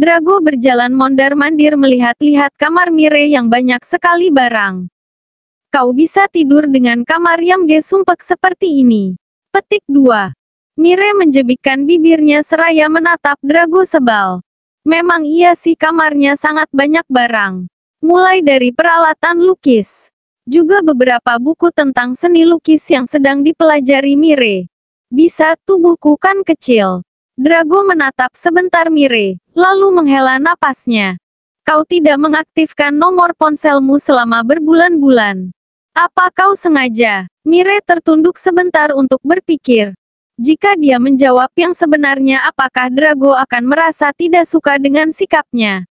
Drago berjalan mondar-mandir melihat-lihat kamar Mire yang banyak sekali barang. Kau bisa tidur dengan kamar yang sumpek seperti ini. Petik 2. Mire menjepitkan bibirnya seraya menatap Drago sebal. Memang iya sih, kamarnya sangat banyak barang. Mulai dari peralatan lukis. Juga beberapa buku tentang seni lukis yang sedang dipelajari Mire. Bisa, tubuhku kan kecil. Drago menatap sebentar Mire, lalu menghela napasnya. Kau tidak mengaktifkan nomor ponselmu selama berbulan-bulan. Apa kau sengaja? Mire tertunduk sebentar untuk berpikir. Jika dia menjawab yang sebenarnya, apakah Drago akan merasa tidak suka dengan sikapnya?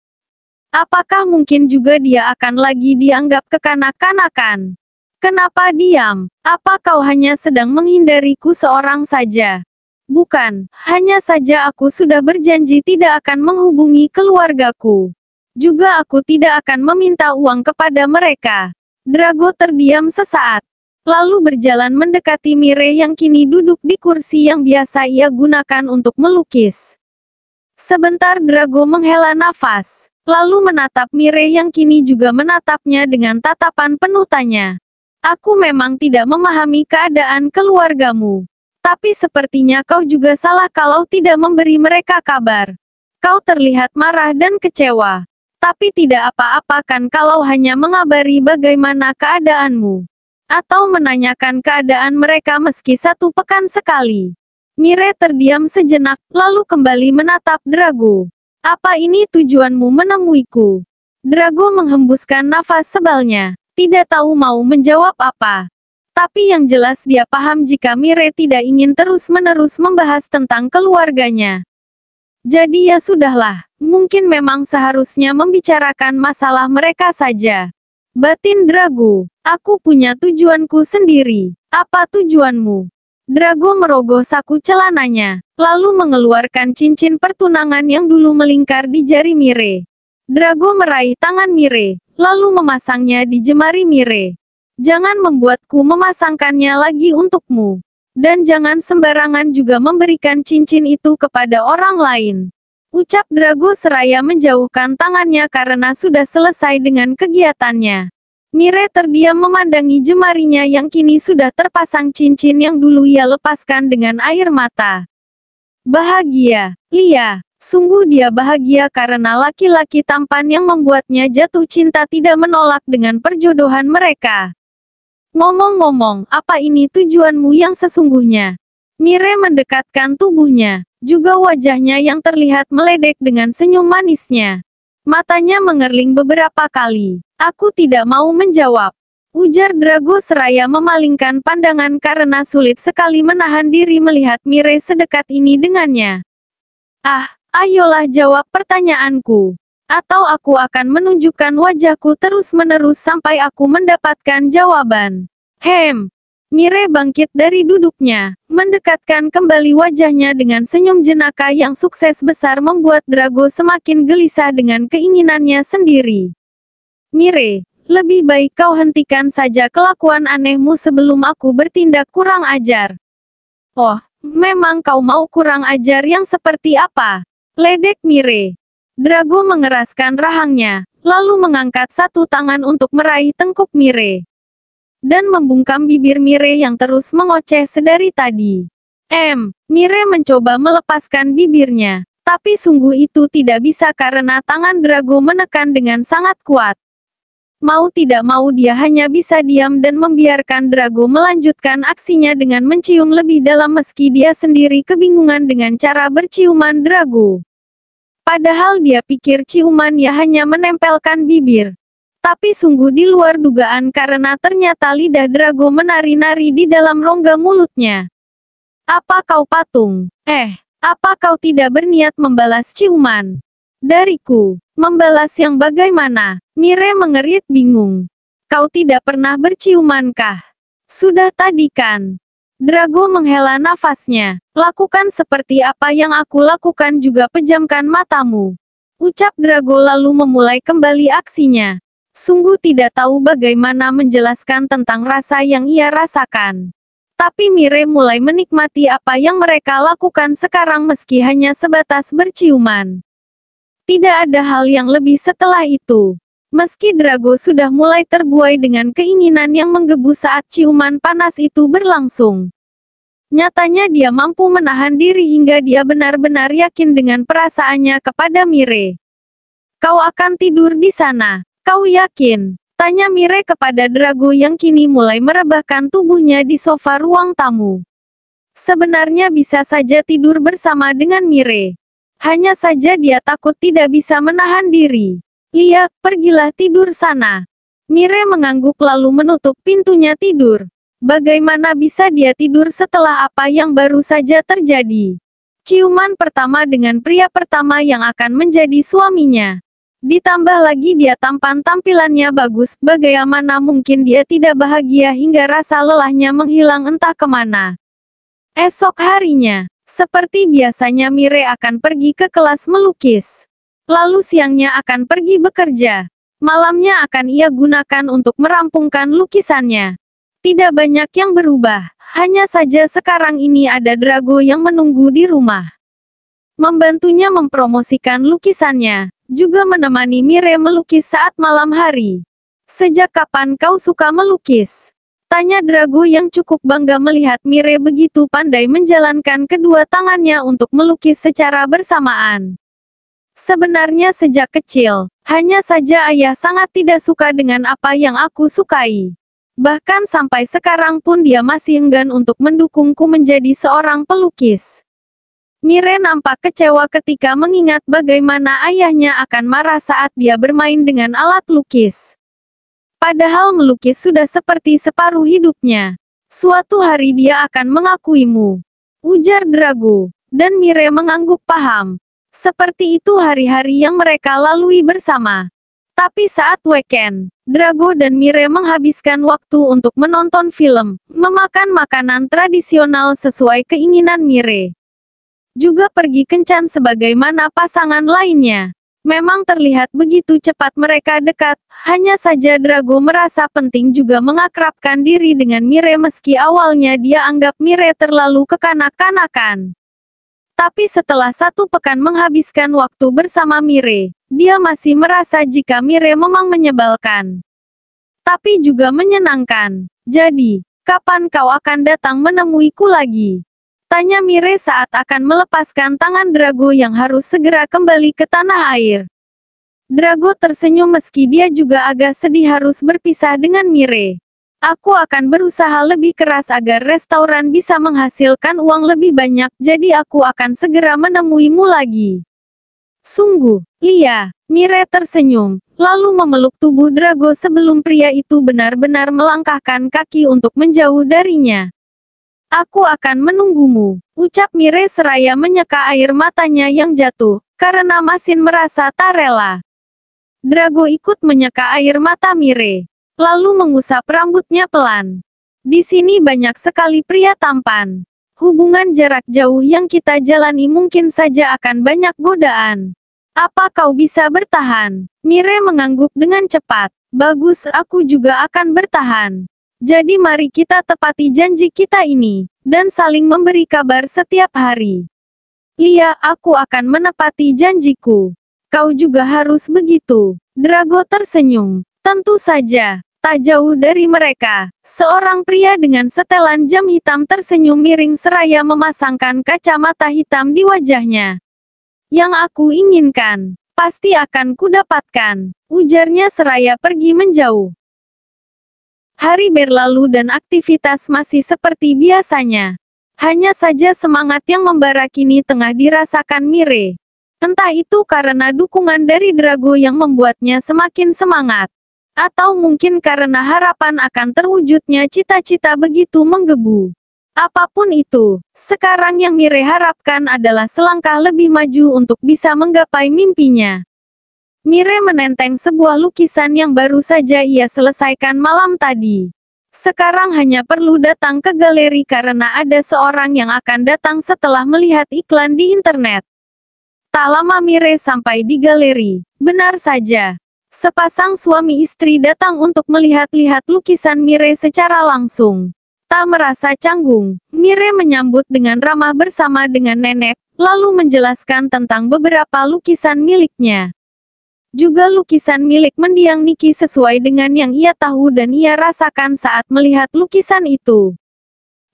Apakah mungkin juga dia akan lagi dianggap kekanak-kanakan? Kenapa diam? Apa kau hanya sedang menghindariku seorang saja? Bukan, hanya saja aku sudah berjanji tidak akan menghubungi keluargaku. Juga aku tidak akan meminta uang kepada mereka. Drago terdiam sesaat. Lalu berjalan mendekati Mire yang kini duduk di kursi yang biasa ia gunakan untuk melukis. Sebentar Drago menghela nafas, lalu menatap Mire yang kini juga menatapnya dengan tatapan penuh tanya. Aku memang tidak memahami keadaan keluargamu. Tapi sepertinya kau juga salah kalau tidak memberi mereka kabar. Kau terlihat marah dan kecewa. Tapi tidak apa-apa kan kalau hanya mengabari bagaimana keadaanmu. Atau menanyakan keadaan mereka meski 1 pekan sekali. Mire terdiam sejenak, lalu kembali menatap Drago. Apa ini tujuanmu menemuiku? Drago menghembuskan nafas sebalnya. Tidak tahu mau menjawab apa. Tapi yang jelas dia paham jika Mire tidak ingin terus-menerus membahas tentang keluarganya. Jadi ya sudahlah, mungkin memang seharusnya membicarakan masalah mereka saja. Batin Drago, aku punya tujuanku sendiri. Apa tujuanmu? Drago merogoh saku celananya, lalu mengeluarkan cincin pertunangan yang dulu melingkar di jari Mire. Drago meraih tangan Mire, lalu memasangnya di jemari Mire. Jangan membuatku memasangkannya lagi untukmu. Dan jangan sembarangan juga memberikan cincin itu kepada orang lain. Ucap Drago seraya menjauhkan tangannya karena sudah selesai dengan kegiatannya. Mire terdiam memandangi jemarinya yang kini sudah terpasang cincin yang dulu ia lepaskan dengan air mata. Bahagia, Lia. Sungguh dia bahagia karena laki-laki tampan yang membuatnya jatuh cinta tidak menolak dengan perjodohan mereka. Ngomong-ngomong, apa ini tujuanmu yang sesungguhnya? Mire mendekatkan tubuhnya, juga wajahnya yang terlihat meledek dengan senyum manisnya. Matanya mengerling beberapa kali. Aku tidak mau menjawab. Ujar Drago seraya memalingkan pandangan karena sulit sekali menahan diri melihat Mire sedekat ini dengannya. Ah, ayolah jawab pertanyaanku. Atau aku akan menunjukkan wajahku terus-menerus sampai aku mendapatkan jawaban. Mire bangkit dari duduknya, mendekatkan kembali wajahnya dengan senyum jenaka yang sukses besar membuat Drago semakin gelisah dengan keinginannya sendiri. Mire, lebih baik kau hentikan saja kelakuan anehmu sebelum aku bertindak kurang ajar. Oh, memang kau mau kurang ajar yang seperti apa? Ledek Mire. Drago mengeraskan rahangnya, lalu mengangkat 1 tangan untuk meraih tengkuk Mire. Dan membungkam bibir Mire yang terus mengoceh sedari tadi. Mire mencoba melepaskan bibirnya, tapi sungguh itu tidak bisa karena tangan Drago menekan dengan sangat kuat. Mau tidak mau dia hanya bisa diam dan membiarkan Drago melanjutkan aksinya dengan mencium lebih dalam meski dia sendiri kebingungan dengan cara berciuman Drago. Padahal dia pikir ciumannya hanya menempelkan bibir. Tapi sungguh di luar dugaan karena ternyata lidah Drago menari-nari di dalam rongga mulutnya. Apa kau patung? Apa kau tidak berniat membalas ciuman dariku? Membalas yang bagaimana? Mire mengerit bingung. Kau tidak pernah berciumankah? Sudah tadi kan? Drago menghela nafasnya. Lakukan seperti apa yang aku lakukan juga, pejamkan matamu. Ucap Drago lalu memulai kembali aksinya. Sungguh tidak tahu bagaimana menjelaskan tentang rasa yang ia rasakan. Tapi Mire mulai menikmati apa yang mereka lakukan sekarang meski hanya sebatas berciuman. Tidak ada hal yang lebih setelah itu. Meski Drago sudah mulai terbuai dengan keinginan yang menggebu saat ciuman panas itu berlangsung. Nyatanya dia mampu menahan diri hingga dia benar-benar yakin dengan perasaannya kepada Mire. "Kau akan tidur di sana? Kau yakin?" tanya Mire kepada Drago yang kini mulai merebahkan tubuhnya di sofa ruang tamu. Sebenarnya bisa saja tidur bersama dengan Mire. Hanya saja dia takut tidak bisa menahan diri. "Lia, pergilah tidur sana." Mire mengangguk lalu menutup pintunya tidur. Bagaimana bisa dia tidur setelah apa yang baru saja terjadi? Ciuman pertama dengan pria pertama yang akan menjadi suaminya. Ditambah lagi dia tampan tampilannya bagus, bagaimana mungkin dia tidak bahagia hingga rasa lelahnya menghilang entah kemana. Esok harinya, seperti biasanya Mire akan pergi ke kelas melukis. Lalu siangnya akan pergi bekerja. Malamnya akan ia gunakan untuk merampungkan lukisannya. Tidak banyak yang berubah, hanya saja sekarang ini ada Drago yang menunggu di rumah. Membantunya mempromosikan lukisannya, juga menemani Mire melukis saat malam hari. "Sejak kapan kau suka melukis?" tanya Drago yang cukup bangga melihat Mire begitu pandai menjalankan kedua tangannya untuk melukis secara bersamaan. "Sebenarnya sejak kecil, hanya saja ayah sangat tidak suka dengan apa yang aku sukai. Bahkan sampai sekarang pun dia masih enggan untuk mendukungku menjadi seorang pelukis." Mire nampak kecewa ketika mengingat bagaimana ayahnya akan marah saat dia bermain dengan alat lukis. Padahal melukis sudah seperti separuh hidupnya. "Suatu hari dia akan mengakuimu," ujar Drago, dan Mire mengangguk paham. Seperti itu hari-hari yang mereka lalui bersama. Tapi saat weekend, Drago dan Mire menghabiskan waktu untuk menonton film, memakan makanan tradisional sesuai keinginan Mire. Juga pergi kencan sebagaimana pasangan lainnya. Memang terlihat begitu cepat mereka dekat, hanya saja Drago merasa penting juga mengakrabkan diri dengan Mire meski awalnya dia anggap Mire terlalu kekanak-kanakan. Tapi setelah 1 pekan menghabiskan waktu bersama Mire, dia masih merasa jika Mire memang menyebalkan. Tapi juga menyenangkan. "Jadi, kapan kau akan datang menemuiku lagi?" tanya Mire saat akan melepaskan tangan Drago yang harus segera kembali ke tanah air. Drago tersenyum meski dia juga agak sedih harus berpisah dengan Mire. "Aku akan berusaha lebih keras agar restoran bisa menghasilkan uang lebih banyak, jadi aku akan segera menemuimu lagi." "Sungguh, Lia." Mire tersenyum, lalu memeluk tubuh Drago sebelum pria itu benar-benar melangkahkan kaki untuk menjauh darinya. "Aku akan menunggumu," ucap Mire seraya menyeka air matanya yang jatuh, karena Masin merasa tak rela. Drago ikut menyeka air mata Mire, lalu mengusap rambutnya pelan. "Di sini banyak sekali pria tampan. Hubungan jarak jauh yang kita jalani mungkin saja akan banyak godaan. Apa kau bisa bertahan?" Mire mengangguk dengan cepat. "Bagus, aku juga akan bertahan. Jadi mari kita tepati janji kita ini, dan saling memberi kabar setiap hari." "Lia, aku akan menepati janjiku. Kau juga harus begitu." Drago tersenyum. Tentu saja. Tak jauh dari mereka, seorang pria dengan setelan jam hitam tersenyum miring seraya memasangkan kacamata hitam di wajahnya. "Yang aku inginkan, pasti akan kudapatkan," ujarnya seraya pergi menjauh. Hari berlalu dan aktivitas masih seperti biasanya. Hanya saja semangat yang membara kini tengah dirasakan Mire. Entah itu karena dukungan dari Drago yang membuatnya semakin semangat. Atau mungkin karena harapan akan terwujudnya cita-cita begitu menggebu. Apapun itu, sekarang yang Mire harapkan adalah selangkah lebih maju untuk bisa menggapai mimpinya. Mire menenteng sebuah lukisan yang baru saja ia selesaikan malam tadi. Sekarang hanya perlu datang ke galeri karena ada seorang yang akan datang setelah melihat iklan di internet. Tak lama Mire sampai di galeri. Benar saja. Sepasang suami istri datang untuk melihat-lihat lukisan Mire secara langsung. Tak merasa canggung, Mire menyambut dengan ramah bersama dengan nenek, lalu menjelaskan tentang beberapa lukisan miliknya. Juga lukisan milik mendiang Nicky sesuai dengan yang ia tahu dan ia rasakan saat melihat lukisan itu.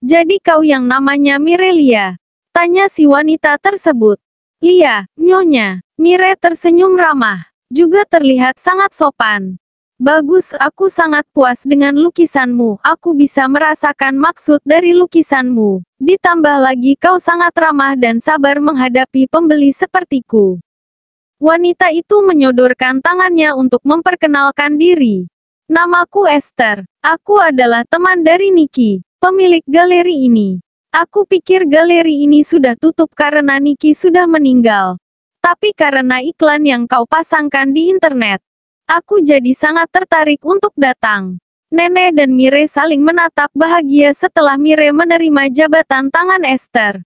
"Jadi kau yang namanya Mirelia?" tanya si wanita tersebut. "Lia, Nyonya." Mire tersenyum ramah. Juga terlihat sangat sopan. "Bagus, aku sangat puas dengan lukisanmu. Aku bisa merasakan maksud dari lukisanmu. Ditambah lagi kau sangat ramah dan sabar menghadapi pembeli sepertiku." Wanita itu menyodorkan tangannya untuk memperkenalkan diri. "Namaku Esther. Aku adalah teman dari Nicky, pemilik galeri ini. Aku pikir galeri ini sudah tutup karena Nicky sudah meninggal. Tapi karena iklan yang kau pasangkan di internet, aku jadi sangat tertarik untuk datang." Nenek dan Mire saling menatap bahagia setelah Mire menerima jabatan tangan Esther.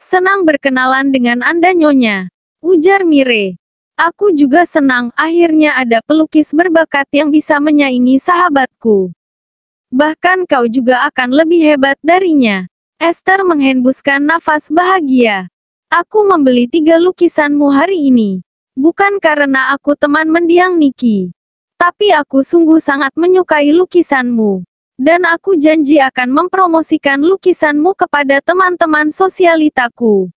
"Senang berkenalan dengan Anda Nyonya," ujar Mire. "Aku juga senang, akhirnya ada pelukis berbakat yang bisa menyaingi sahabatku. Bahkan kau juga akan lebih hebat darinya." Esther menghembuskan nafas bahagia. "Aku membeli 3 lukisanmu hari ini. Bukan karena aku teman mendiang Nicky. Tapi aku sungguh sangat menyukai lukisanmu. Dan aku janji akan mempromosikan lukisanmu kepada teman-teman sosialitaku."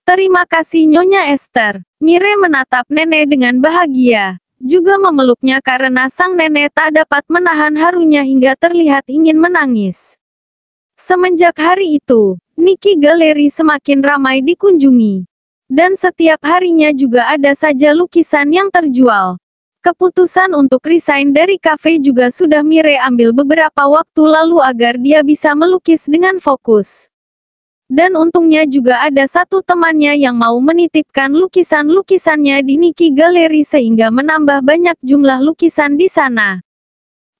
"Terima kasih Nyonya Esther." Mire menatap nenek dengan bahagia. Juga memeluknya karena sang nenek tak dapat menahan harunya hingga terlihat ingin menangis. Semenjak hari itu, Nicky Galeri semakin ramai dikunjungi. Dan setiap harinya juga ada saja lukisan yang terjual. Keputusan untuk resign dari kafe juga sudah Mire ambil beberapa waktu lalu agar dia bisa melukis dengan fokus. Dan untungnya juga ada satu temannya yang mau menitipkan lukisan-lukisannya di Nicky Galeri sehingga menambah banyak jumlah lukisan di sana.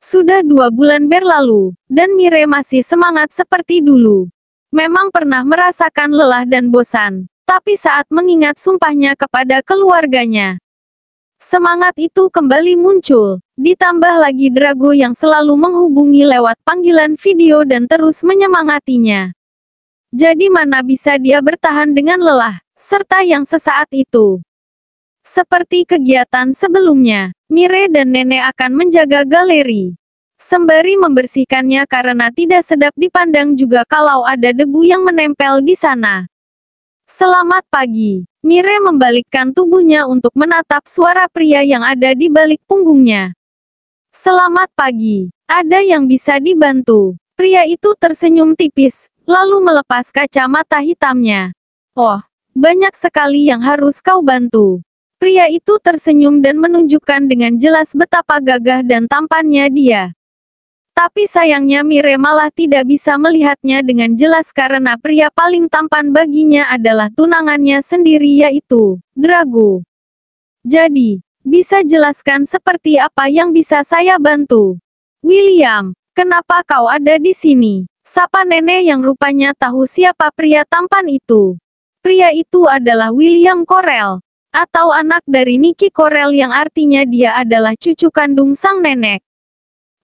Sudah 2 bulan berlalu, dan Mire masih semangat seperti dulu. Memang pernah merasakan lelah dan bosan, tapi saat mengingat sumpahnya kepada keluarganya, semangat itu kembali muncul. Ditambah lagi Drago yang selalu menghubungi lewat panggilan video dan terus menyemangatinya. Jadi mana bisa dia bertahan dengan lelah, serta yang sesaat itu. Seperti kegiatan sebelumnya, Mire dan nenek akan menjaga galeri. Sembari membersihkannya karena tidak sedap dipandang juga kalau ada debu yang menempel di sana. "Selamat pagi." Mire membalikkan tubuhnya untuk menatap suara pria yang ada di balik punggungnya. "Selamat pagi. Ada yang bisa dibantu?" Pria itu tersenyum tipis, lalu melepas kacamata hitamnya. "Oh, banyak sekali yang harus kau bantu." Pria itu tersenyum dan menunjukkan dengan jelas betapa gagah dan tampannya dia. Tapi sayangnya Mire malah tidak bisa melihatnya dengan jelas karena pria paling tampan baginya adalah tunangannya sendiri yaitu Drago. "Jadi, bisa jelaskan seperti apa yang bisa saya bantu?" "William, kenapa kau ada di sini?" sapa nenek yang rupanya tahu siapa pria tampan itu. Pria itu adalah William Corel, atau anak dari Nicky Corel yang artinya dia adalah cucu kandung sang nenek.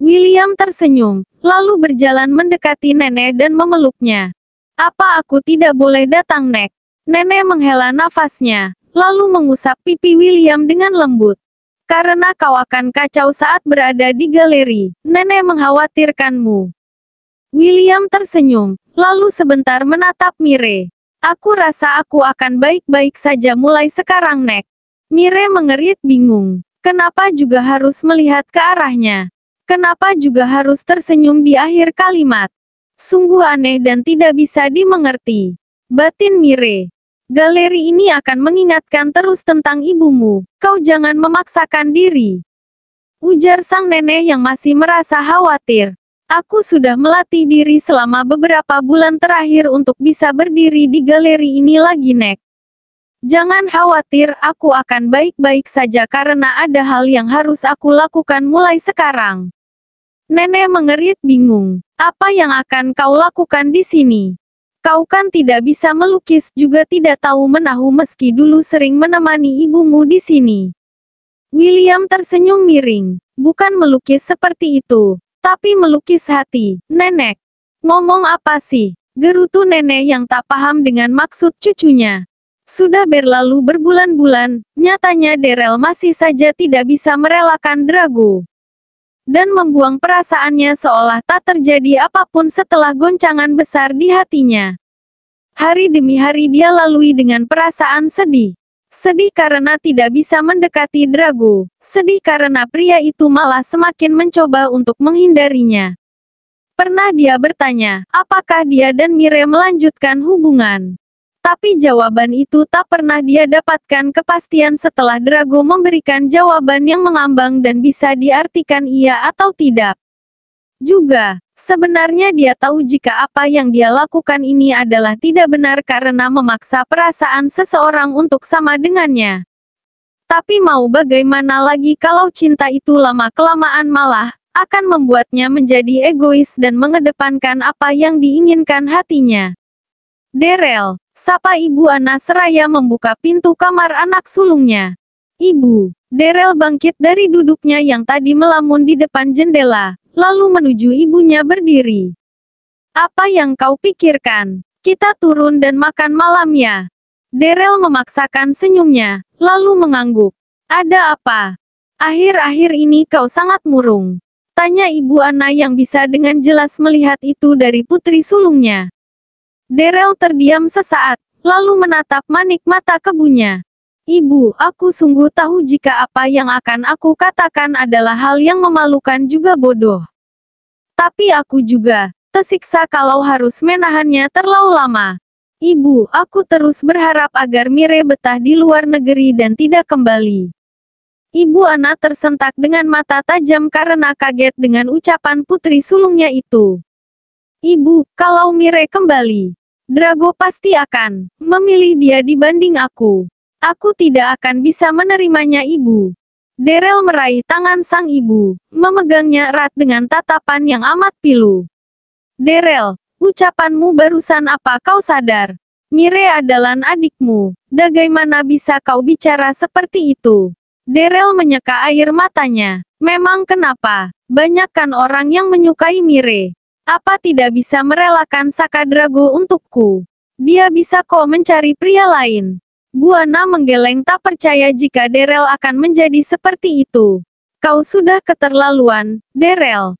William tersenyum, lalu berjalan mendekati nenek dan memeluknya. "Apa aku tidak boleh datang, Nek?" Nenek menghela nafasnya, lalu mengusap pipi William dengan lembut. "Karena kau akan kacau saat berada di galeri, nenek mengkhawatirkanmu." William tersenyum, lalu sebentar menatap Mire. "Aku rasa aku akan baik-baik saja mulai sekarang, Nek." Mire mengerit bingung. Kenapa juga harus melihat ke arahnya? Kenapa juga harus tersenyum di akhir kalimat? Sungguh aneh dan tidak bisa dimengerti. Batin Mire. "Galeri ini akan mengingatkan terus tentang ibumu. Kau jangan memaksakan diri," ujar sang nenek yang masih merasa khawatir. "Aku sudah melatih diri selama beberapa bulan terakhir untuk bisa berdiri di galeri ini lagi, Nek. Jangan khawatir, aku akan baik-baik saja karena ada hal yang harus aku lakukan mulai sekarang." Nenek mengerit bingung. "Apa yang akan kau lakukan di sini? Kau kan tidak bisa melukis juga tidak tahu menahu meski dulu sering menemani ibumu di sini." William tersenyum miring. "Bukan melukis seperti itu, tapi melukis hati, Nenek." "Ngomong apa sih? Gerutu nenek yang tak paham dengan maksud cucunya. Sudah berlalu berbulan-bulan, nyatanya Darrell masih saja tidak bisa merelakan Drago. Dan membuang perasaannya seolah tak terjadi apapun setelah goncangan besar di hatinya. Hari demi hari dia lalui dengan perasaan sedih. Sedih karena tidak bisa mendekati Drago. Sedih karena pria itu malah semakin mencoba untuk menghindarinya. Pernah dia bertanya, apakah dia dan Mire melanjutkan hubungan. Tapi jawaban itu tak pernah dia dapatkan kepastian setelah Drago memberikan jawaban yang mengambang dan bisa diartikan iya atau tidak. Juga, sebenarnya dia tahu jika apa yang dia lakukan ini adalah tidak benar karena memaksa perasaan seseorang untuk sama dengannya. Tapi mau bagaimana lagi kalau cinta itu lama-kelamaan malah akan membuatnya menjadi egois dan mengedepankan apa yang diinginkan hatinya. Darrell, sapa Ibu Ana seraya membuka pintu kamar anak sulungnya. Ibu, Darrell bangkit dari duduknya yang tadi melamun di depan jendela, lalu menuju ibunya berdiri. Apa yang kau pikirkan? Kita turun dan makan malam ya? Darrell memaksakan senyumnya, lalu mengangguk. Ada apa? Akhir-akhir ini kau sangat murung. Tanya Ibu Ana yang bisa dengan jelas melihat itu dari putri sulungnya. Darrell terdiam sesaat, lalu menatap manik mata kebunya. Ibu, aku sungguh tahu jika apa yang akan aku katakan adalah hal yang memalukan juga bodoh. Tapi aku juga tersiksa kalau harus menahannya terlalu lama. Ibu, aku terus berharap agar Mire betah di luar negeri dan tidak kembali. Ibu Ana tersentak dengan mata tajam karena kaget dengan ucapan putri sulungnya itu. Ibu, kalau Mire kembali, Drago pasti akan memilih dia dibanding aku. Aku tidak akan bisa menerimanya ibu. Darrell meraih tangan sang ibu, memegangnya erat dengan tatapan yang amat pilu. Darrell, ucapanmu barusan apa kau sadar? Mire adalah adikmu, bagaimana bisa kau bicara seperti itu? Darrell menyeka air matanya. Memang kenapa? Banyak kan orang yang menyukai Mire. Apa tidak bisa merelakan Saka Drago untukku? Dia bisa kok mencari pria lain. Bu Ana menggeleng tak percaya jika Darrell akan menjadi seperti itu. Kau sudah keterlaluan, Darrell.